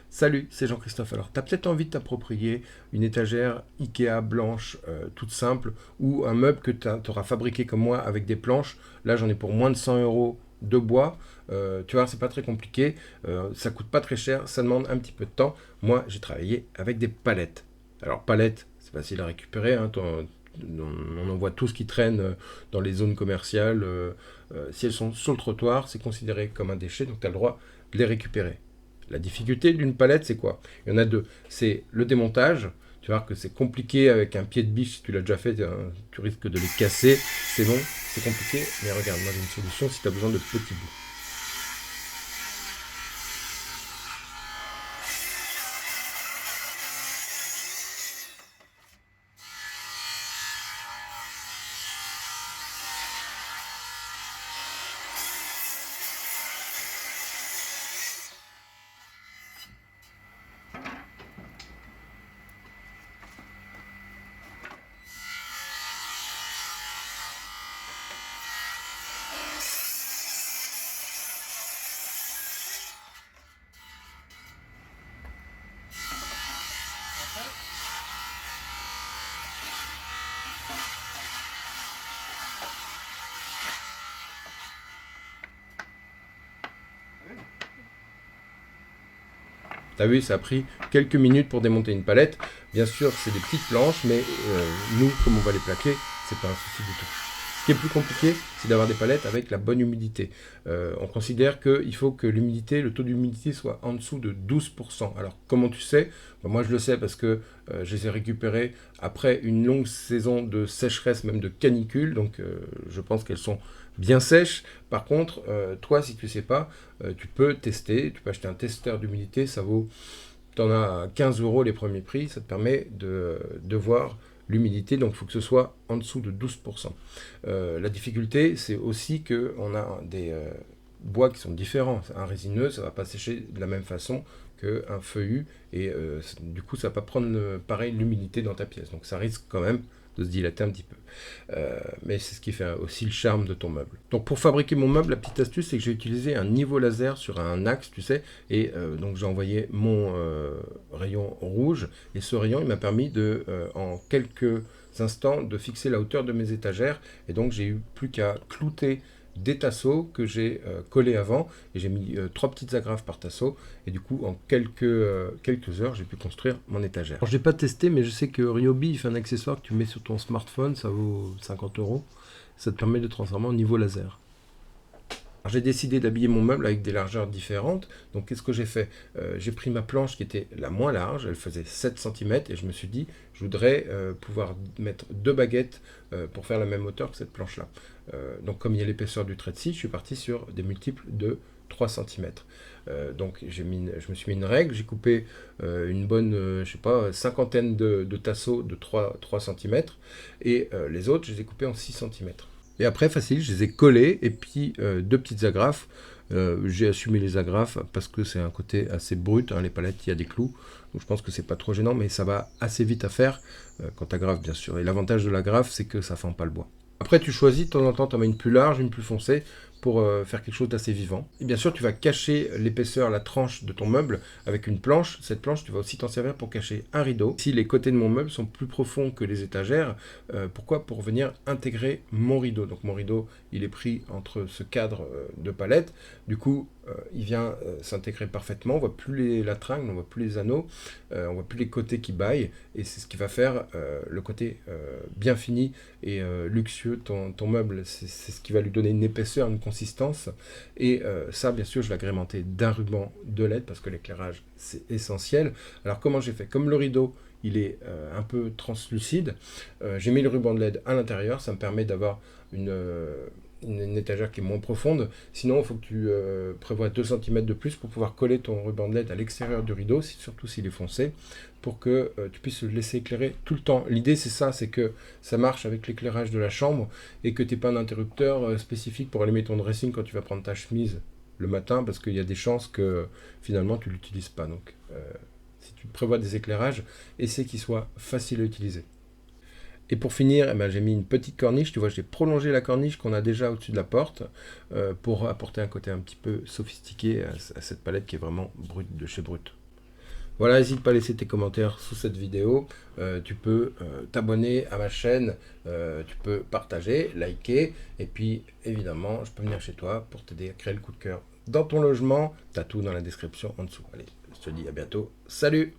Salut, c'est Jean-Christophe. Alors, tu as peut-être envie de t'approprier une étagère Ikea blanche, toute simple, ou un meuble que tu auras fabriqué comme moi avec des planches. Là, j'en ai pour moins de 100 euros de bois. Tu vois, c'est pas très compliqué. Ça coûte pas très cher. Ça demande un petit peu de temps. Moi, j'ai travaillé avec des palettes. Alors, palettes, c'est facile à récupérer. Hein, on en voit tout ce qui traîne dans les zones commerciales. Si elles sont sur le trottoir, c'est considéré comme un déchet, donc tu as le droit de les récupérer. La difficulté d'une palette, c'est quoi? Il y en a deux. C'est le démontage. Tu vas voir que c'est compliqué avec un pied de biche. Si tu l'as déjà fait, tu risques de les casser. C'est long, c'est compliqué. Mais regarde, moi j'ai une solution si tu as besoin de petits bouts. T'as vu, ça a pris quelques minutes pour démonter une palette. Bien sûr, c'est des petites planches, mais nous, comme on va les plaquer, c'est pas un souci du tout. Ce qui est plus compliqué, c'est d'avoir des palettes avec la bonne humidité. On considère qu'il faut que l'humidité, le taux d'humidité soit en dessous de 12%. Alors, comment tu sais? Moi, je le sais parce que je les ai récupérées après une longue saison de sécheresse, même de canicule. Donc, je pense qu'elles sont bien sèches. Par contre, toi, si tu ne sais pas, tu peux tester. Tu peux acheter un testeur d'humidité. Ça vaut, tu en as à 15 euros les premiers prix. Ça te permet de voir l'humidité, donc il faut que ce soit en dessous de 12%. La difficulté, c'est aussi qu'on a des bois qui sont différents. Un résineux, ça ne va pas sécher de la même façon qu'un feuillu, et du coup, ça ne va pas prendre pareil l'humidité dans ta pièce. Donc ça risque quand même de se dilater un petit peu. Mais c'est ce qui fait aussi le charme de ton meuble. Donc pour fabriquer mon meuble, la petite astuce, c'est que j'ai utilisé un niveau laser sur un axe, tu sais, et donc j'ai envoyé mon rayon rouge, et ce rayon, il m'a permis en quelques instants, de fixer la hauteur de mes étagères, et donc j'ai eu plus qu'à clouter des tasseaux que j'ai collés avant, et j'ai mis 3 petites agrafes par tasseau, et du coup en quelques heures j'ai pu construire mon étagère. Alors, j'ai pas testé, mais je sais que Ryobi il fait un accessoire que tu mets sur ton smartphone, ça vaut 50 euros, ça te permet de transformer en niveau laser. Alors, j'ai décidé d'habiller mon meuble avec des largeurs différentes. Donc qu'est-ce que j'ai fait? J'ai pris ma planche qui était la moins large, elle faisait 7 cm, et je me suis dit, je voudrais pouvoir mettre 2 baguettes pour faire la même hauteur que cette planche-là. Donc comme il y a l'épaisseur du trait de scie, je suis parti sur des multiples de 3 cm. Donc je me suis mis une règle, j'ai coupé une bonne, je sais pas, cinquantaine de tasseaux de 3 cm, et les autres, je les ai coupés en 6 cm. Et après, facile, je les ai collés, et puis 2 petites agrafes. J'ai assumé les agrafes parce que c'est un côté assez brut, hein, les palettes, il y a des clous. Donc je pense que c'est pas trop gênant, mais ça va assez vite à faire quand tu agrafes, bien sûr. Et l'avantage de l'agrafe, c'est que ça fend pas le bois. Après, tu choisis, de temps en temps, tu en mets une plus large, une plus foncée, pour faire quelque chose d'assez vivant. Et bien sûr, tu vas cacher l'épaisseur, la tranche de ton meuble avec une planche. Cette planche, tu vas aussi t'en servir pour cacher un rideau. Si les côtés de mon meuble sont plus profonds que les étagères, pourquoi? Pour venir intégrer mon rideau. Donc mon rideau, il est pris entre ce cadre de palette. Du coup, il vient s'intégrer parfaitement. On voit plus la tringle, on voit plus les anneaux, on voit plus les côtés qui baillent, et c'est ce qui va faire le côté bien fini et luxueux de ton meuble. C'est ce qui va lui donner une épaisseur, une consistance, et ça, bien sûr, je vais agrémenter d'un ruban de LED parce que l'éclairage, c'est essentiel. Alors comment j'ai fait? Comme le rideau, il est un peu translucide, j'ai mis le ruban de LED à l'intérieur. Ça me permet d'avoir une étagère qui est moins profonde. Sinon, il faut que tu prévois 2 cm de plus pour pouvoir coller ton ruban de LED à l'extérieur du rideau, surtout s'il est foncé, pour que tu puisses le laisser éclairer tout le temps. L'idée, c'est ça, c'est que ça marche avec l'éclairage de la chambre, et que tu n'aies pas un interrupteur spécifique pour allumer ton dressing quand tu vas prendre ta chemise le matin, parce qu'il y a des chances que finalement tu ne l'utilises pas. Donc, si tu prévois des éclairages, essaie qu'ils soient faciles à utiliser. Et pour finir, j'ai mis une petite corniche. Tu vois, j'ai prolongé la corniche qu'on a déjà au-dessus de la porte pour apporter un côté un petit peu sophistiqué à cette palette qui est vraiment brute de chez Brut. Voilà, n'hésite pas à laisser tes commentaires sous cette vidéo. Tu peux t'abonner à ma chaîne, tu peux partager, liker, et puis évidemment, je peux venir chez toi pour t'aider à créer le coup de cœur dans ton logement. Tu as tout dans la description en dessous. Allez, je te dis à bientôt. Salut!